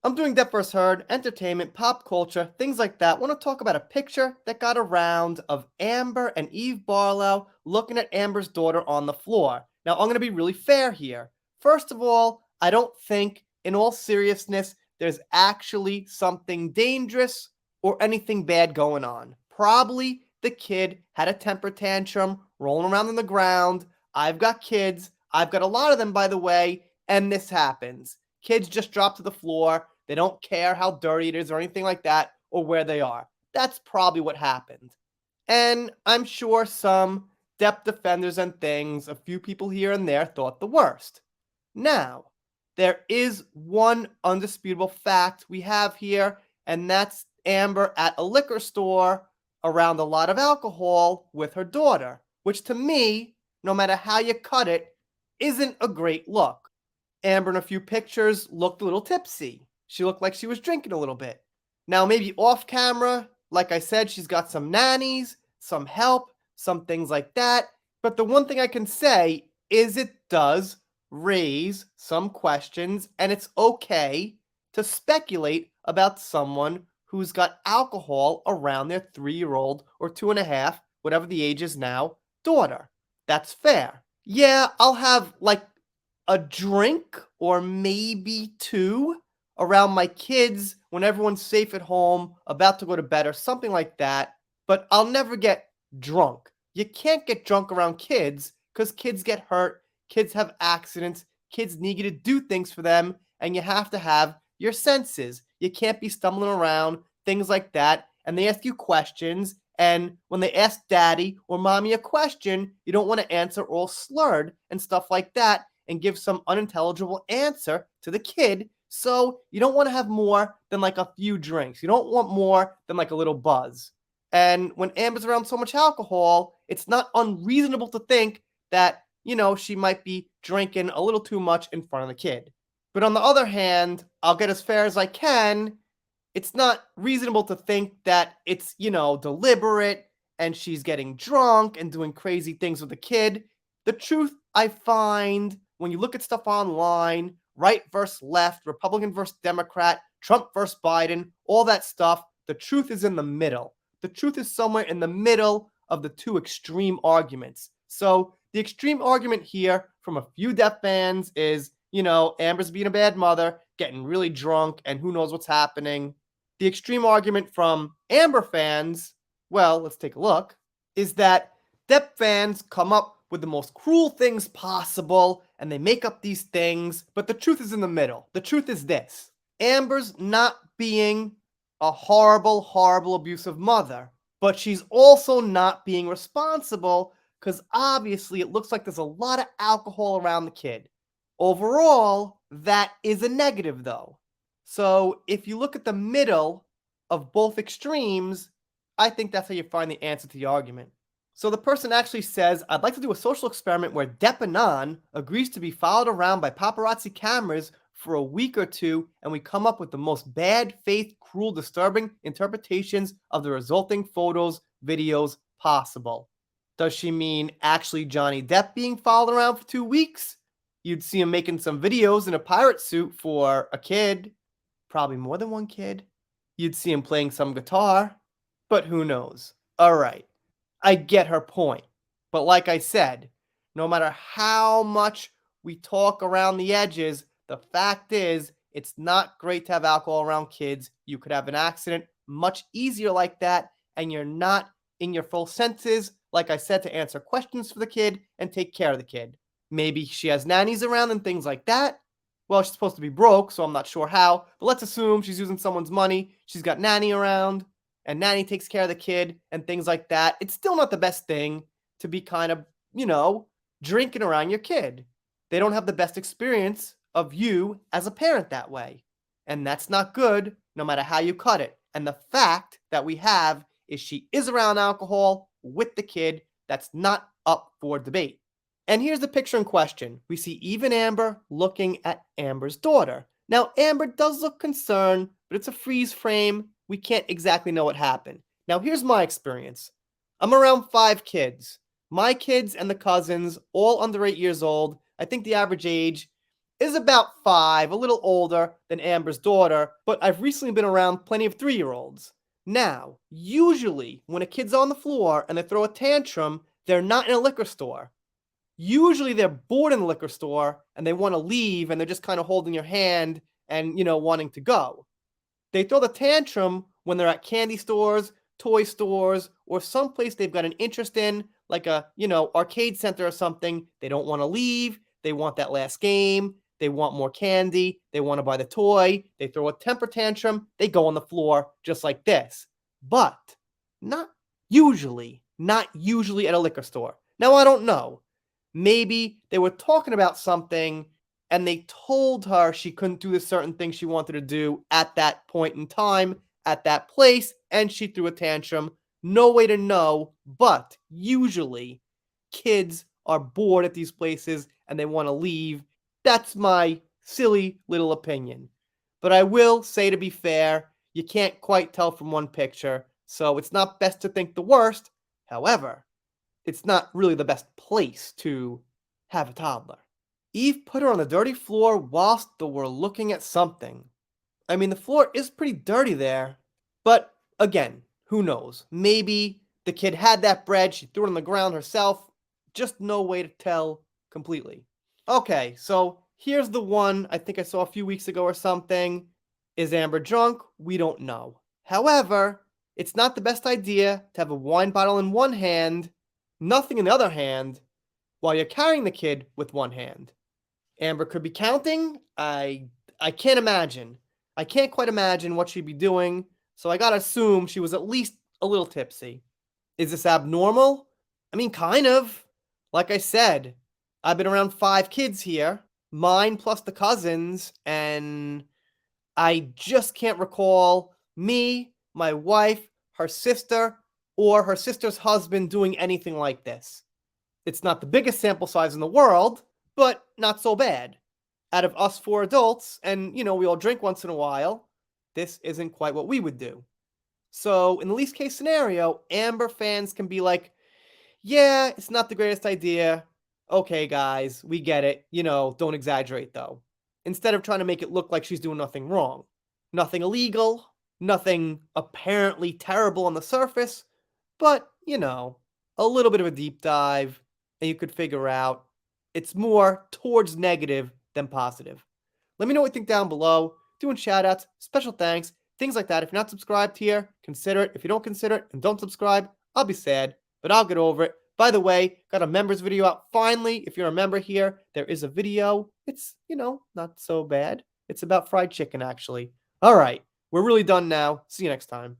I'm doing Depth First Heard, entertainment, pop culture, things like that. Want to talk about a picture that got around of Amber and Eve Barlow looking at Amber's daughter on the floor. Now, I'm going to be really fair here. First of all, I don't think, in all seriousness, there's actually something dangerous or anything bad going on. Probably the kid had a temper tantrum rolling around on the ground. I've got kids. I've got a lot of them, by the way, and this happens. Kids just drop to the floor. They don't care how dirty it is or anything like that or where they are. That's probably what happened. And I'm sure some depth defenders and things, a few people here and there thought the worst. Now, there is one undisputable fact we have here, and that's Amber at a liquor store around a lot of alcohol with her daughter, which to me, no matter how you cut it, isn't a great look. Amber in a few pictures looked a little tipsy. She looked like she was drinking a little bit. Now, maybe off camera, like I said, she's got some nannies, some help, some things like that. But the one thing I can say is it does raise some questions, and it's okay to speculate about someone who's got alcohol around their 3-year-old or 2.5, whatever the age is now, daughter. That's fair. Yeah, I'll have like a drink or maybe two around my kids when everyone's safe at home, about to go to bed or something like that, but I'll never get drunk. You can't get drunk around kids because kids get hurt, kids have accidents, kids need you to do things for them, and you have to have your senses. You can't be stumbling around, things like that, and they ask you questions, and when they ask daddy or mommy a question, you don't want to answer all slurred and stuff like that and give some unintelligible answer to the kid. So you don't want to have more than like a few drinks. You don't want more than like a little buzz. And when Amber's around so much alcohol, it's not unreasonable to think that, she might be drinking a little too much in front of the kid. But on the other hand, I'll get as fair as I can. It's not reasonable to think that it's, deliberate and she's getting drunk and doing crazy things with the kid. The truth I find when you look at stuff online, right versus left, Republican versus Democrat, Trump versus Biden, all that stuff, the truth is in the middle. The truth is somewhere in the middle of the two extreme arguments. So the extreme argument here from a few Depp fans is, Amber's being a bad mother, getting really drunk, and who knows what's happening. The extreme argument from Amber fans, well, let's take a look, is that Depp fans come up with the most cruel things possible, and they make up these things, but the truth is in the middle. The truth is this. Amber's not being a horrible, horrible, abusive mother, but she's also not being responsible because obviously it looks like there's a lot of alcohol around the kid. Overall, that is a negative though. So if you look at the middle of both extremes, I think that's how you find the answer to the argument. So the person actually says, I'd like to do a social experiment where Depp Anon agrees to be followed around by paparazzi cameras for a week or two, and we come up with the most bad faith, cruel, disturbing interpretations of the resulting photos, videos possible. Does she mean actually Johnny Depp being followed around for 2 weeks? You'd see him making some videos in a pirate suit for a kid, probably more than one kid. You'd see him playing some guitar, but who knows? All right. I get her point. But like I said, no matter how much we talk around the edges, the fact is it's not great to have alcohol around kids. You could have an accident much easier like that, and you're not in your full senses, like I said, to answer questions for the kid and take care of the kid. Maybe she has nannies around and things like that. Well, she's supposed to be broke, so I'm not sure how, but let's assume she's using someone's money. She's got nanny around, and nanny takes care of the kid and things like that. It's still not the best thing to be kind of, drinking around your kid. They don't have the best experience of you as a parent that way. And that's not good, no matter how you cut it. And the fact that we have is she is around alcohol with the kid. That's not up for debate. And here's the picture in question. We see Eve and Amber looking at Amber's daughter. Now, Amber does look concerned, but it's a freeze frame. We can't exactly know what happened. Now, here's my experience. I'm around 5 kids. My kids and the cousins, all under 8 years old. I think the average age is about 5, a little older than Amber's daughter, but I've recently been around plenty of 3-year-olds. Now, usually when a kid's on the floor and they throw a tantrum, they're not in a liquor store. Usually they're bored in the liquor store and they want to leave and they're just kind of holding your hand and, wanting to go. They throw the tantrum when they're at candy stores, toy stores, or someplace they've got an interest in, like a, arcade center or something. They don't want to leave. They want that last game. They want more candy. They want to buy the toy. They throw a temper tantrum. They go on the floor just like this. But not usually at a liquor store. Now, I don't know. Maybe they were talking about something and they told her she couldn't do the certain thing she wanted to do at that point in time, at that place, and she threw a tantrum. No way to know, but usually kids are bored at these places and they want to leave. That's my silly little opinion. But I will say, to be fair, you can't quite tell from one picture, so it's not best to think the worst. However, it's not really the best place to have a toddler. Eve put her on the dirty floor whilst they were looking at something. I mean, the floor is pretty dirty there. But again, who knows? Maybe the kid had that bread, she threw it on the ground herself. Just no way to tell completely. Okay, so here's the one I think I saw a few weeks ago or something. Is Amber drunk? We don't know. However, it's not the best idea to have a wine bottle in one hand, nothing in the other hand, while you're carrying the kid with one hand. Amber could be counting. I can't imagine. I can't quite imagine what she'd be doing, so I gotta assume she was at least a little tipsy. Is this abnormal? I mean, kind of. Like I said, I've been around 5 kids here, mine plus the cousins, and I just can't recall me, my wife, her sister, or her sister's husband doing anything like this. It's not the biggest sample size in the world, but not so bad. Out of us 4 adults, and we all drink once in a while, this isn't quite what we would do. So, in the least case scenario, Amber fans can be like, yeah, it's not the greatest idea. Okay, guys, we get it. Don't exaggerate though. Instead of trying to make it look like she's doing nothing wrong. Nothing illegal, nothing apparently terrible on the surface, but, a little bit of a deep dive, and you could figure out it's more towards negative than positive. Let me know what you think down below. Doing shout outs, special thanks, things like that. If you're not subscribed here, consider it. If you don't consider it and don't subscribe, I'll be sad, but I'll get over it. By the way, got a members video out finally. If you're a member here, there is a video. It's, not so bad. It's about fried chicken, actually. All right, we're really done now. See you next time.